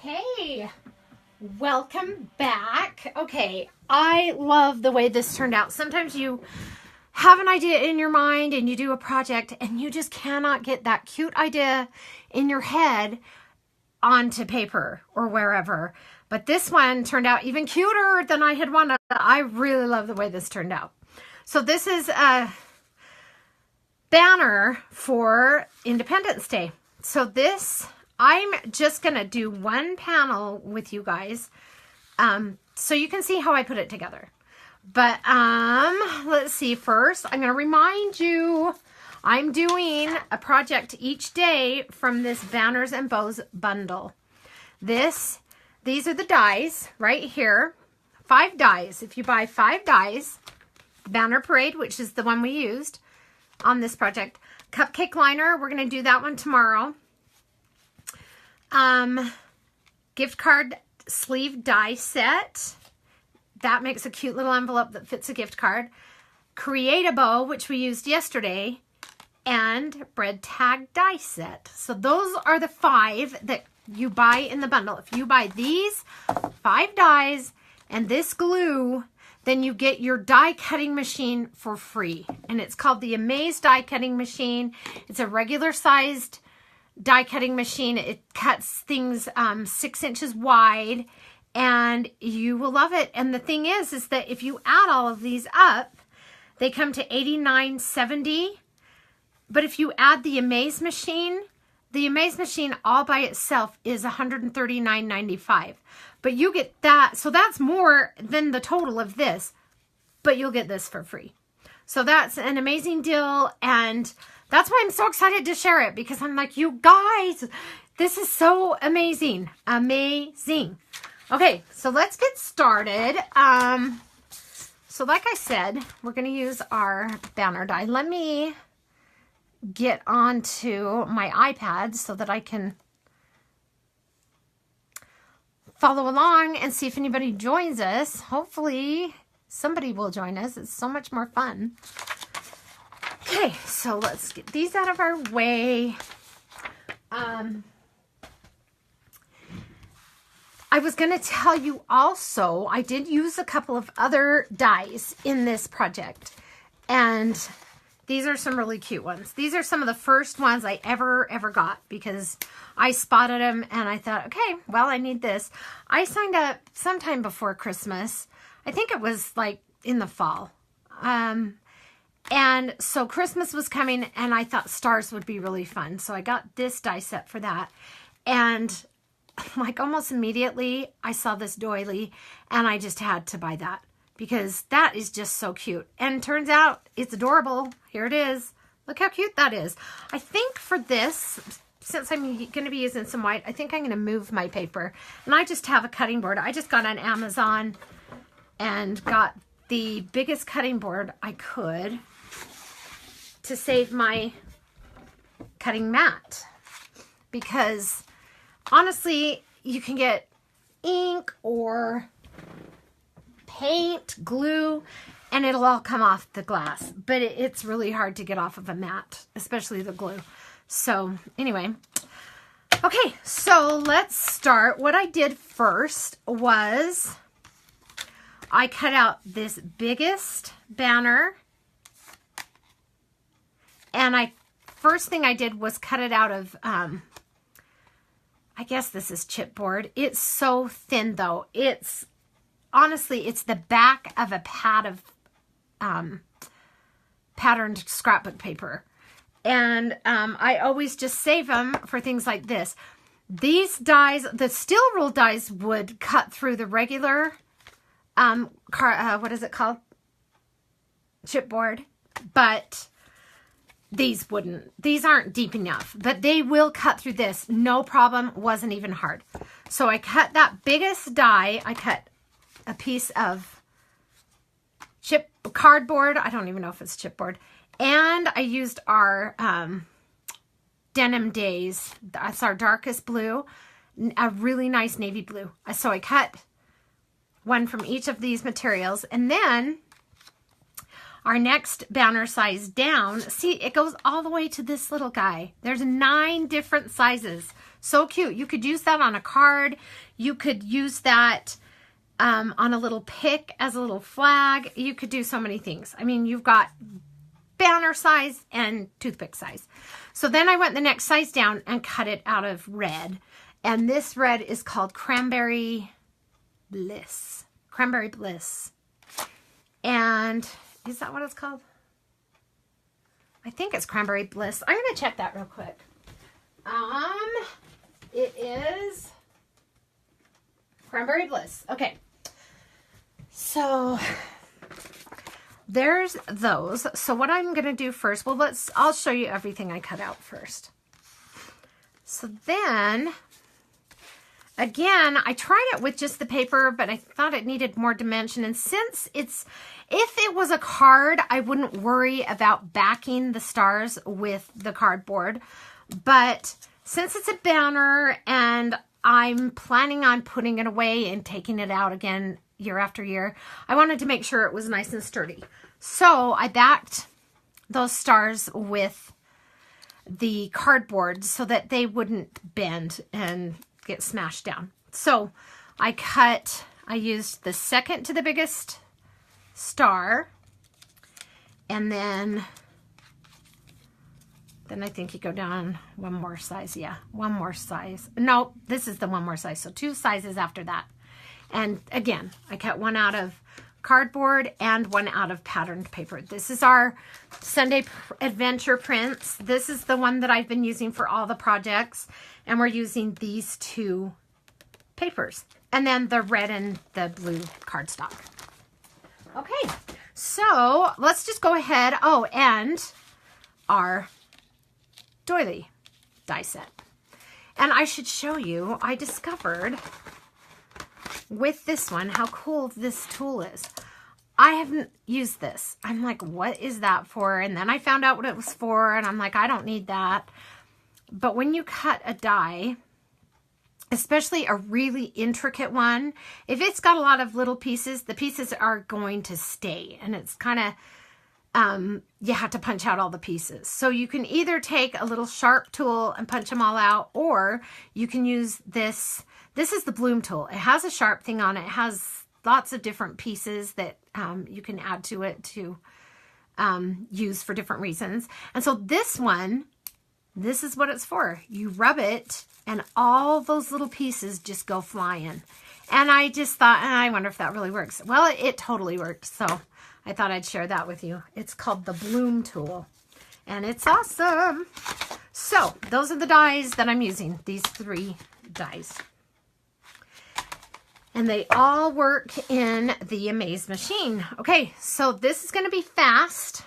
Hey, welcome back. Okay, I love the way this turned out. Sometimes you have an idea in your mind and you do a project and you just cannot get that cute idea in your head onto paper or wherever. But this one turned out even cuter than I had wanted. I really love the way this turned out. So this is a banner for Independence Day. So this, I'm just going to do one panel with you guys so you can see how I put it together. But let's see. First, I'm going to remind you I'm doing a project each day from this Banners and Bows bundle. These are the dies right here. 5 dies. If you buy 5 dies, Banner Parade, which is the one we used on this project. Cupcake liner, we're going to do that one tomorrow. Gift card sleeve die set. That makes a cute little envelope that fits a gift card. Create a bow, which we used yesterday. And bread tag die set. So those are the 5 that you buy in the bundle. If you buy these 5 dies and this glue, then you get your die cutting machine for free. And it's called the Amaze die cutting machine. It's a regular sized die cutting machine. It cuts things 6 inches wide and you will love it. And the thing is that if you add all of these up, they come to $89.70. But if you add the Amaze machine all by itself is $139.95. But you get that, so that's more than the total of this, but you'll get this for free. So that's an amazing deal, and that's why I'm so excited to share it, because I'm like, you guys, this is so amazing. Amazing. Okay, so let's get started. So like I said, we're going to use our banner die. Let me get onto my iPad so that I can follow along and see if anybody joins us. Hopefully somebody will join us. It's so much more fun. Okay, so let's get these out of our way. I was going to tell you also, I did use a couple of other dies in this project, and these are some really cute ones. These are some of the first ones I ever got because I spotted them and I thought, okay, well, I need this. I signed up sometime before Christmas. I think it was like in the fall. And so Christmas was coming and I thought stars would be really fun. So I got this die set for that. And like almost immediately I saw this doily and I just had to buy that, because that is just so cute. And turns out it's adorable. Here it is. Look how cute that is. I think for this, since I'm going to be using some white, I think I'm going to move my paper. And I just have a cutting board. I just got on Amazon and got the biggest cutting board I could to save my cutting mat. Because honestly, you can get ink or paint, glue, and it'll all come off the glass. But it's really hard to get off of a mat, especially the glue. So anyway, okay, so let's start. What I did first was I cut out this biggest banner, and first thing I did was cut it out of, I guess this is chipboard. It's so thin though. Honestly, it's the back of a pad of patterned scrapbook paper. And I always just save them for things like this. These dies, the steel rule dies would cut through the regular, what is it called? Chipboard. But these wouldn't. These aren't deep enough. But they will cut through this. No problem. Wasn't even hard. So I cut that biggest die. I cut a piece of cardboard. I don't even know if it's chipboard. And I used our Denim Days. That's our darkest blue. A really nice navy blue. So I cut one from each of these materials. And then our next banner size down, see, it goes all the way to this little guy. There's 9 different sizes. So cute. You could use that on a card. You could use that on a little pick as a little flag. You could do so many things. I mean, you've got banner size and toothpick size. So then I went the next size down and cut it out of red. And this red is called Cranberry Bliss. Cranberry Bliss. And is that what it's called? I think it's Cranberry Bliss. I'm going to check that real quick. It is Cranberry Bliss. Okay. So there's those. So what I'm going to do first, well, I'll show you everything I cut out first. So then, again, I tried it with just the paper, but I thought it needed more dimension. And since if it was a card, I wouldn't worry about backing the stars with the cardboard. But since it's a banner and I'm planning on putting it away and taking it out again year after year, I wanted to make sure it was nice and sturdy. So I backed those stars with the cardboard so that they wouldn't bend and get smashed down. So I used the second to the biggest star, and then I think you go down one more size. Yeah, one more size. No, this is the one more size. So 2 sizes after that. And again, I cut one out of cardboard and one out of patterned paper. This is our Sunday Adventure prints. This is the one that I've been using for all the projects. And we're using these 2 papers. And then the red and the blue cardstock. Okay, so let's just go ahead. Oh, and our doily die set. And I should show you, I discovered with this one how cool this tool is. I haven't used this. I'm like, what is that for? And then I found out what it was for, and I'm like, I don't need that. But when you cut a die, especially a really intricate one, if it's got a lot of little pieces, the pieces are going to stay. And it's kind of, you have to punch out all the pieces. So you can either take a little sharp tool and punch them all out, or you can use this. This is the Bloom tool. It has a sharp thing on it. It has lots of different pieces that you can add to it to use for different reasons. And so this one, this is what it's for. You rub it and all those little pieces just go flying. And I just thought, I wonder if that really works. Well, it totally worked. So I thought I'd share that with you. It's called the Bloom tool and it's awesome. So those are the dies that I'm using, these 3 dies. And they all work in the Amaze machine. Okay, so this is going to be fast.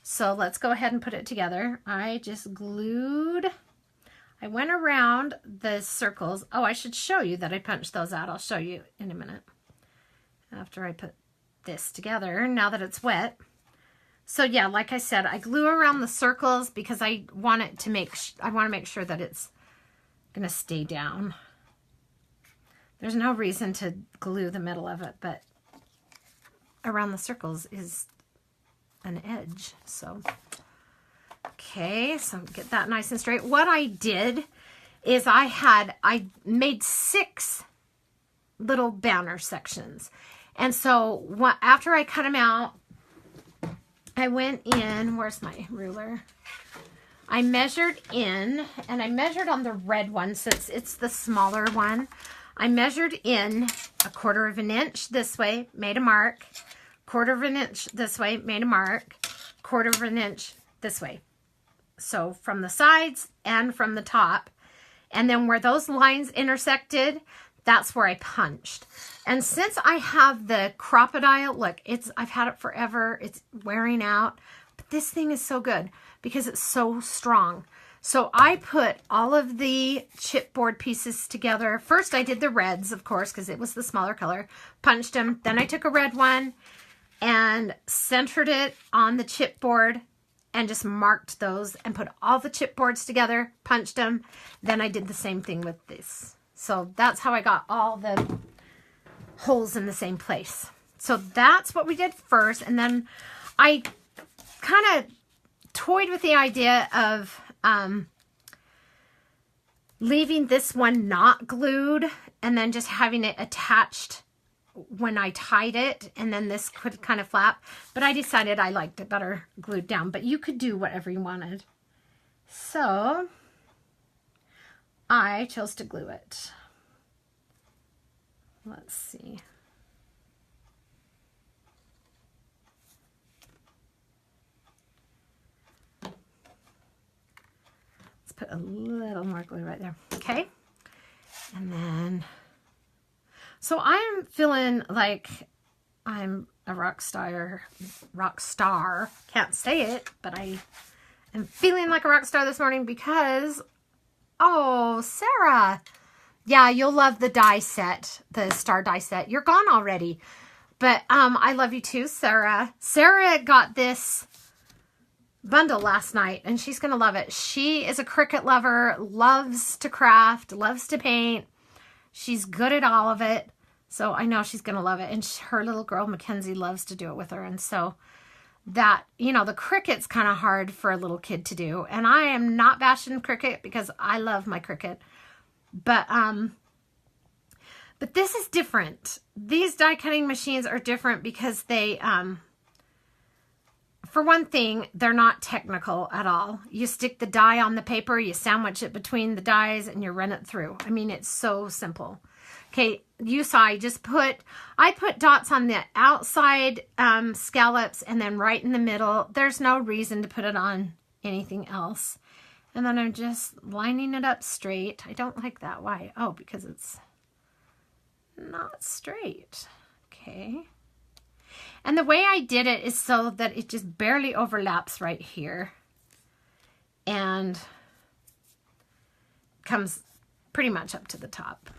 So let's go ahead and put it together. I just glued, I went around the circles. Oh, I should show you that I punched those out. I'll show you in a minute after I put this together, now that it's wet. So yeah, like I said, I glue around the circles because I want it to make sure that it's going to stay down. There's no reason to glue the middle of it, but around the circles is an edge. So, okay, so get that nice and straight. What I did is I made 6 little banner sections. And so after I cut them out, I went in, where's my ruler? I measured in, and I measured on the red one since it's the smaller one. I measured in 1/4 of an inch this way, made a mark, 1/4 of an inch this way, made a mark, 1/4 of an inch this way. So from the sides and from the top. And then where those lines intersected, that's where I punched. And since I have the Crop-A-Dile, look, I've had it forever. It's wearing out. But this thing is so good because it's so strong. So I put all of the chipboard pieces together. First I did the reds, of course, because it was the smaller color. Punched them. Then I took a red one and centered it on the chipboard and just marked those and put all the chipboards together, punched them. Then I did the same thing with this. So that's how I got all the holes in the same place. So that's what we did first. And then I kind of toyed with the idea of leaving this one not glued and then just having it attached when I tied it, and then this could kind of flap. But I decided I liked it better glued down, but you could do whatever you wanted. So I chose to glue it. Let's see. Let's put a little more glue right there. Okay. And then, so I'm feeling like I'm a rock star. Can't say it, but I am feeling like a rock star this morning because, oh, Sarah. Yeah, you'll love the die set, the star die set. You're gone already. But I love you too, Sarah. Sarah got this bundle last night, and she's going to love it. She is a Cricut lover, loves to craft, loves to paint. She's good at all of it. So I know she's going to love it. And her little girl, Mackenzie, loves to do it with her. And so that, you know, the Cricut's kind of hard for a little kid to do. And I am not bashing Cricut because I love my Cricut. But this is different. These die cutting machines are different because they, for one thing, they're not technical at all. You stick the die on the paper, you sandwich it between the dies, and you run it through. I mean, it's so simple. Okay, you saw I put dots on the outside scallops and then right in the middle. There's no reason to put it on anything else. And then I'm just lining it up straight. I don't like that. Why? Oh, because it's not straight. Okay. And the way I did it is so that it just barely overlaps right here. And comes pretty much up to the top.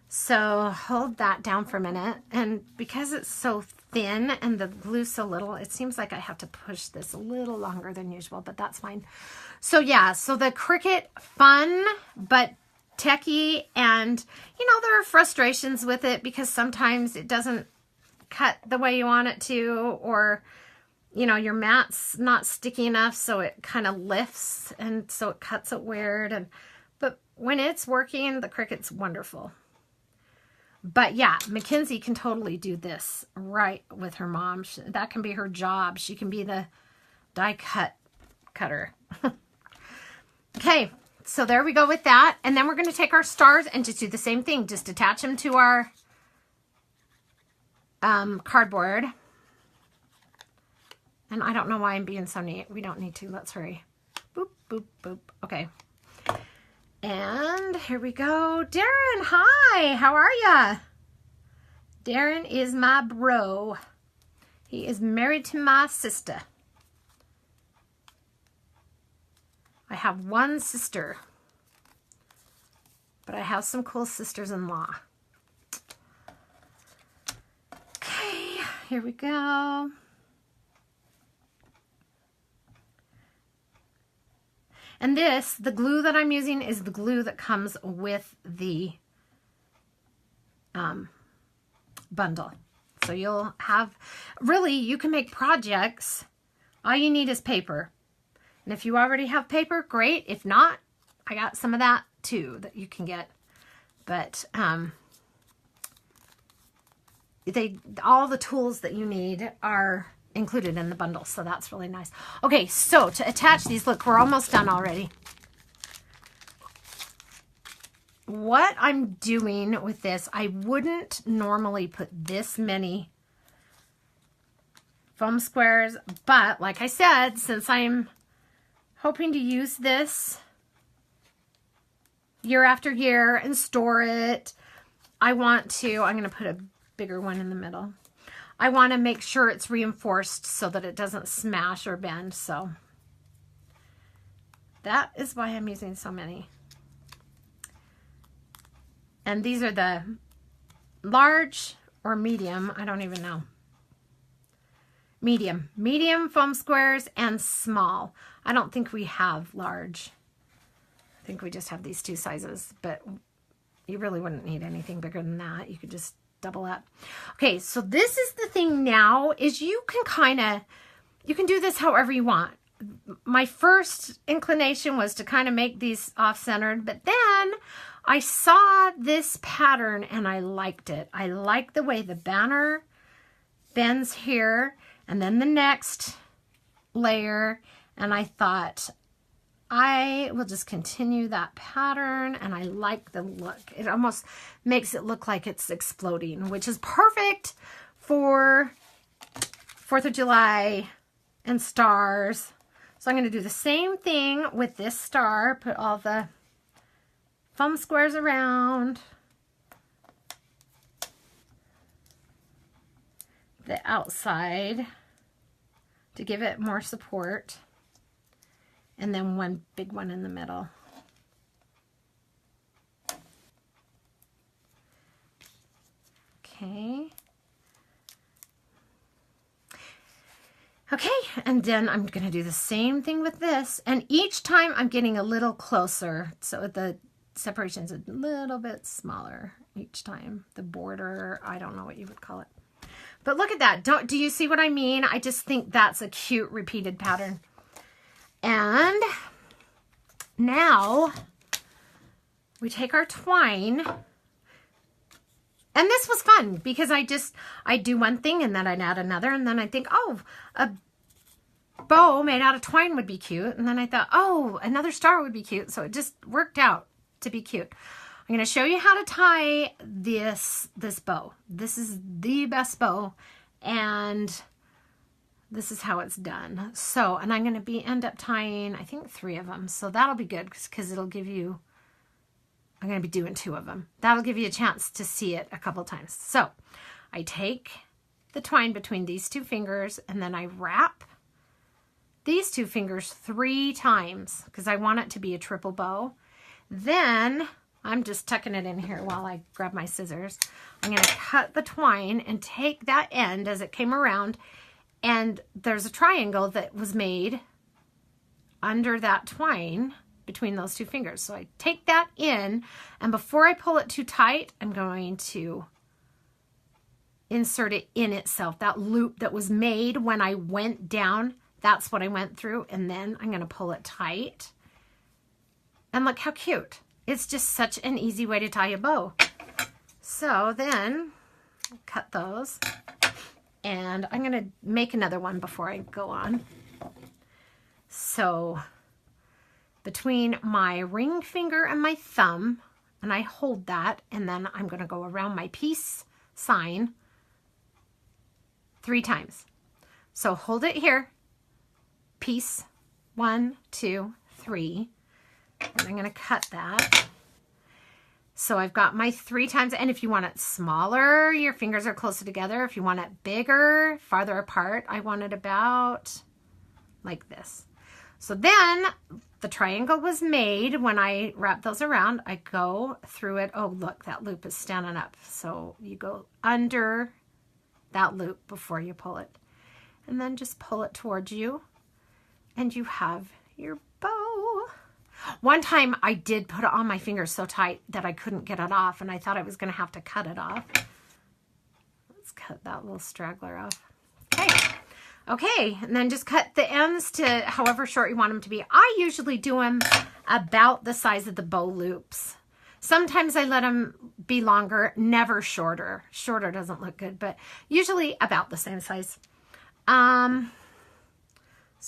So hold that down for a minute. And because it's so thin and the glue's so little, it seems like I have to push this a little longer than usual, but that's fine. So yeah, so the Cricut, fun, but techie, and you know, there are frustrations with it because sometimes it doesn't cut the way you want it to, or you know, your mat's not sticky enough, so it kind of lifts, and so it cuts it weird. But when it's working, the Cricut's wonderful. But yeah, Mackenzie can totally do this right with her mom. That can be her job. She can be the die cutter. Okay, so there we go with that. And then we're going to take our stars and just do the same thing. Just attach them to our cardboard. And I don't know why I'm being so neat. We don't need to. Let's hurry. Boop, boop, boop. Okay. And here we go. Darren, hi. How are ya? Darren is my bro. He is married to my sister. I have one sister, but I have some cool sisters-in-law. Okay, here we go. And this, the glue that I'm using is the glue that comes with the bundle. So you'll have, really, you can make projects. All you need is paper. And if you already have paper, great. If not, I got some of that too that you can get. But all the tools that you need are included in the bundle, so that's really nice. Okay, so to attach these, look, we're almost done already. What I'm doing with this, I wouldn't normally put this many foam squares, but like I said, since I'm hoping to use this year after year and store it, I'm going to put a bigger one in the middle. I want to make sure it's reinforced so that it doesn't smash or bend. So that is why I'm using so many. And these are the large or medium, I don't even know. Medium foam squares and small. I don't think we have large. I think we just have these two sizes, but you really wouldn't need anything bigger than that. You could just double up. Okay, so this is the thing now, is you can do this however you want. my first inclination was to kind of make these off-centered, but then I saw this pattern and I liked it. I like the way the banner bends here and then the next layer, and I thought I will just continue that pattern, and I like the look. It almost makes it look like it's exploding, which is perfect for 4th of July and stars. So I'm going to do the same thing with this star, put all the foam squares around the outside to give it more support, and then one big one in the middle. Okay. Okay, and then I'm going to do the same thing with this, and each time I'm getting a little closer, so the separation's a little bit smaller each time. The border, I don't know what you would call it. But look at that. Do you see what I mean? I just think that's a cute repeated pattern. And now we take our twine. And this was fun because I do one thing and then I'd add another, and then I think, oh, a bow made out of twine would be cute. And then I thought, oh, another star would be cute. So it just worked out to be cute. I'm going to show you how to tie this bow. This is the best bow, and this is how it's done. So, and I'm going to end up tying, I think, 3 of them. So that'll be good because it'll give you, I'm going to be doing 2 of them. That'll give you a chance to see it a couple times. So I take the twine between these 2 fingers, and then I wrap these 2 fingers 3 times because I want it to be a triple bow. Then I'm just tucking it in here while I grab my scissors. I'm going to cut the twine and take that end as it came around, and there's a triangle that was made under that twine between those 2 fingers. So I take that in, and before I pull it too tight, I'm going to insert it in itself. That loop that was made when I went down, that's what I went through, and then I'm going to pull it tight. And look how cute. It's just such an easy way to tie a bow. So then cut those, and I'm going to make another one before I go on. So between my ring finger and my thumb, and I hold that, and then I'm going to go around my peace sign 3 times. So hold it here, peace, 1, 2, 3. And I'm going to cut that. So I've got my 3 times, and if you want it smaller, your fingers are closer together. If you want it bigger, farther apart, I want it about like this. So then the triangle was made when I wrap those around. I go through it. Oh, look, that loop is standing up. So you go under that loop before you pull it, and then just pull it towards you, and you have your bow. One time I did put it on my fingers so tight that I couldn't get it off, and I thought I was going to have to cut it off. Let's cut that little straggler off. Okay, and then just cut the ends to however short you want them to be. I usually do them about the size of the bow loops. Sometimes I let them be longer, never shorter. Shorter doesn't look good, but usually about the same size. So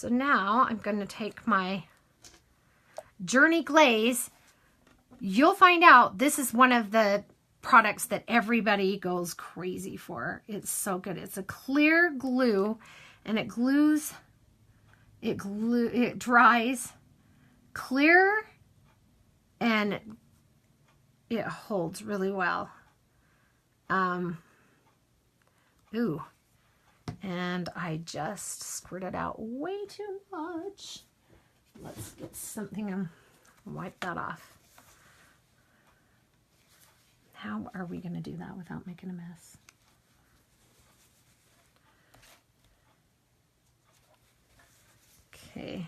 now I'm going to take my Journey Glaze. You'll find out this is one of the products that everybody goes crazy for. It's so good. It's a clear glue, and it dries clear, and it holds really well. Ooh, and I just squirted out way too much. Let's get something and wipe that off. How are we going to do that without making a mess? Okay.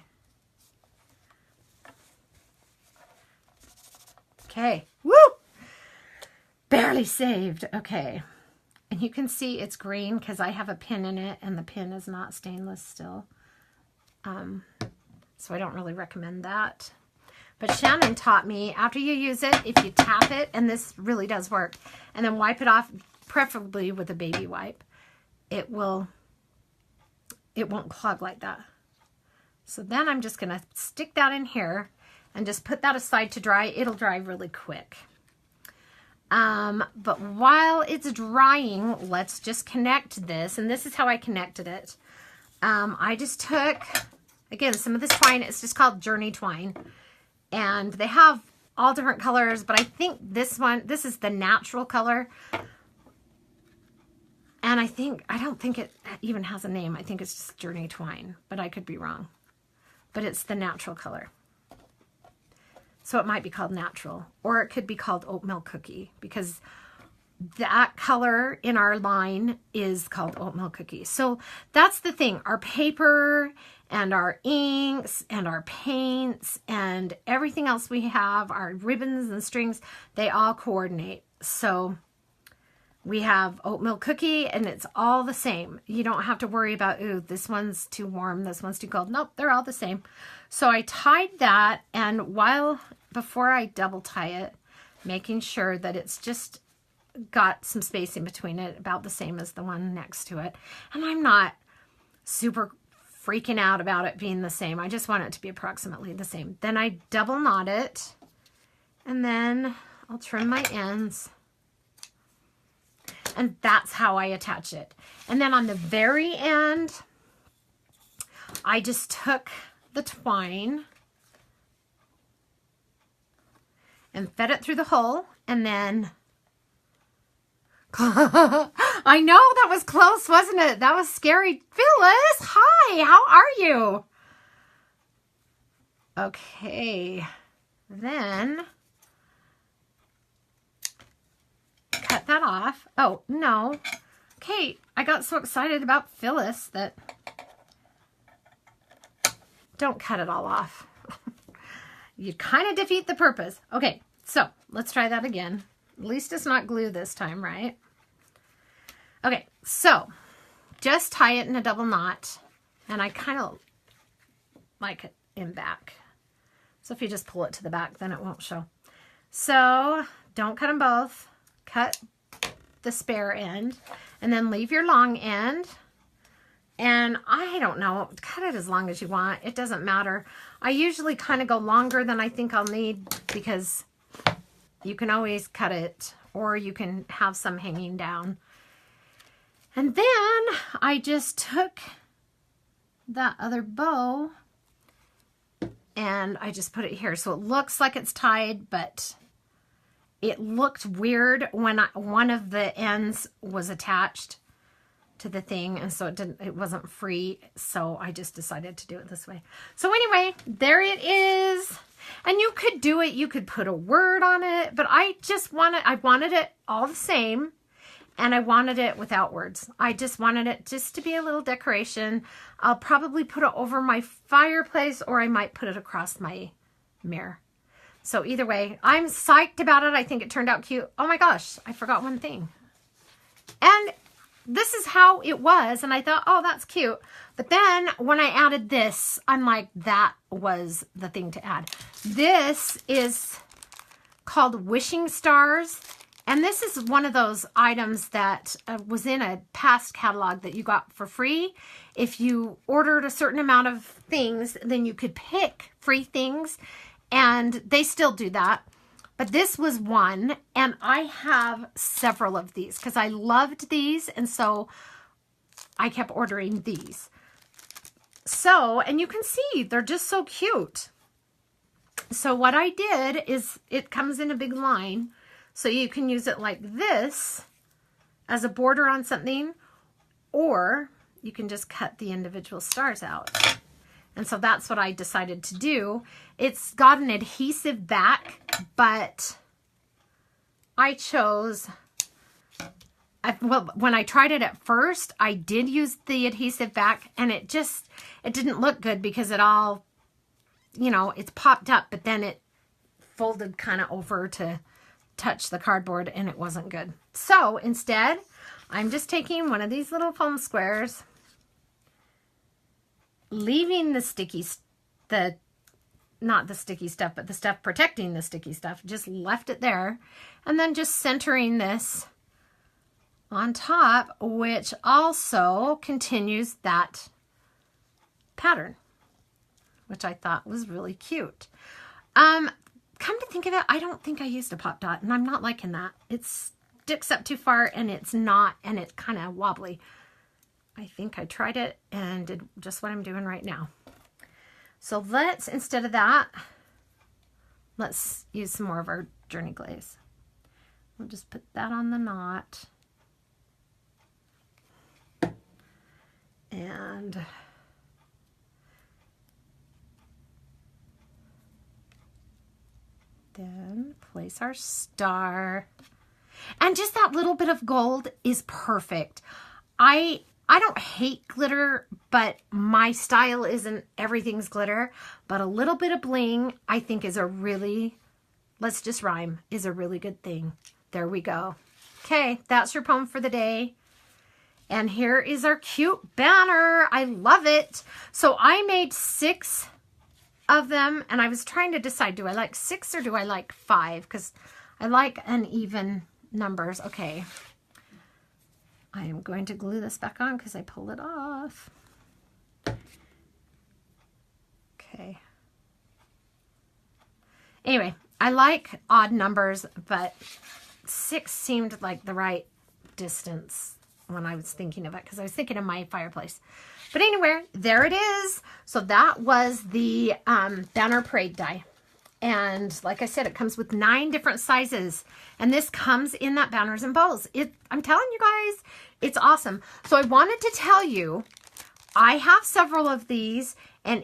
Okay. Woo! Barely saved. Okay. And you can see it's green because I have a pin in it, and the pin is not stainless still. So I don't really recommend that. But Shannon taught me, after you use it, if you tap it, and this really does work, and then wipe it off, preferably with a baby wipe, it won't clog like that. So then I'm just going to stick that in here and just put that aside to dry. It'll dry really quick. But while it's drying, let's just connect this. And this is how I connected it. I just took, again, some of this twine. It's just called Journey Twine. And they have all different colors, but I think this is the natural color. And I don't think it even has a name. I think it's just Journey Twine, but I could be wrong. But it's the natural color. So it might be called natural, or it could be called oatmeal cookie, because that color in our line is called oatmeal cookie. So that's the thing. Our paper and our inks and our paints and everything else we have, our ribbons and strings, they all coordinate. So we have oatmeal cookie and it's all the same. You don't have to worry about, ooh, this one's too warm, this one's too cold. Nope, they're all the same. So I tied that, and before I double tie it, making sure that it's just got some space in between it, about the same as the one next to it. And I'm not super freaking out about it being the same. I just want it to be approximately the same. Then I double knot it, and then I'll trim my ends. And that's how I attach it. And then on the very end, I just took the twine and fed it through the hole, and then I know that was close, wasn't it? That was scary. Phyllis, hi, how are you? Okay, then cut that off. Oh, no. Okay, I got so excited about Phyllis that don't cut it all off. You kind of defeat the purpose. Okay, so let's try that again. At least it's not glue this time, right? Okay, so just tie it in a double knot, and I kind of like it in back. So if you just pull it to the back, then it won't show. So don't cut them both. Cut the spare end, and then leave your long end. And I don't know, cut it as long as you want. It doesn't matter. I usually kind of go longer than I think I'll need, because you can always cut it, or you can have some hanging down. And then I just took that other bow and I just put it here. So it looks like it's tied, but it looked weird when one of the ends was attached to the thing, and so it wasn't free, so I just decided to do it this way. So anyway, there it is. And you could do it, you could put a word on it, but I wanted it all the same, and I wanted it without words. I just wanted it just to be a little decoration. I'll probably put it over my fireplace, or I might put it across my mirror. So either way, I'm psyched about it. I think it turned out cute. Oh my gosh, I forgot one thing. And this is how it was, and I thought, oh, that's cute. But then when I added this, I'm like, that was the thing to add. This is called Wishing Stars, and this is one of those items that was in a past catalog that you got for free. If you ordered a certain amount of things, then you could pick free things, and they still do that. But this was one, and I have several of these because I loved these, and so I kept ordering these. So, and you can see, they're just so cute. So what I did is, it comes in a big line, so you can use it like this as a border on something, or you can just cut the individual stars out. And so that's what I decided to do. It's got an adhesive back, but I chose, well, when I tried it at first, I did use the adhesive back, and it didn't look good because it all, you know, it's popped up, but then it folded kind of over to touch the cardboard, and it wasn't good. So instead, I'm just taking one of these little foam squares, leaving not the sticky stuff, but the stuff protecting the sticky stuff, just left it there. And then just centering this on top, which also continues that pattern, which I thought was really cute. Come to think of it, I don't think I used a pop dot, and I'm not liking that. It sticks up too far, and it's kind of wobbly. I think I tried it and did just what I'm doing right now. So let's, instead of that, let's use some more of our Journey Glaze. We'll just put that on the knot. And then place our star. And just that little bit of gold is perfect. I don't hate glitter, but my style isn't everything's glitter. But a little bit of bling, I think, is a really, let's just rhyme, is a really good thing. There we go. Okay, that's your poem for the day. And here is our cute banner. I love it. So I made 6 of them, and I was trying to decide, do I like 6 or do I like 5? Because I like uneven numbers. Okay. I am going to glue this back on because I pulled it off. Okay. Anyway, I like odd numbers, but 6 seemed like the right distance when I was thinking of it, because I was thinking of my fireplace. But anyway, there it is. So that was the Banner Parade die. And like I said, it comes with 9 different sizes. And this comes in that Banners and Bows. I'm telling you guys, it's awesome. So I wanted to tell you, I have several of these. And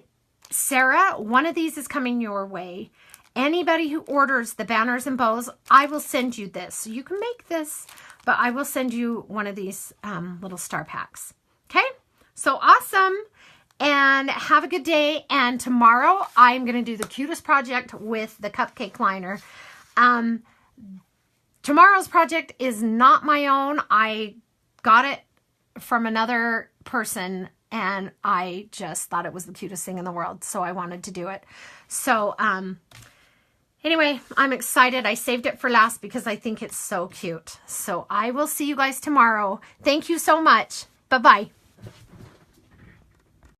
Sarah, one of these is coming your way. Anybody who orders the Banners and Bows, I will send you this. So you can make this, but I will send you one of these little star packs. Okay? So awesome. And have a good day. And tomorrow I'm going to do the cutest project with the cupcake liner. Tomorrow's project is not my own. I got it from another person and I just thought it was the cutest thing in the world. So I wanted to do it. So anyway, I'm excited. I saved it for last because I think it's so cute. So I will see you guys tomorrow. Thank you so much. Bye-bye.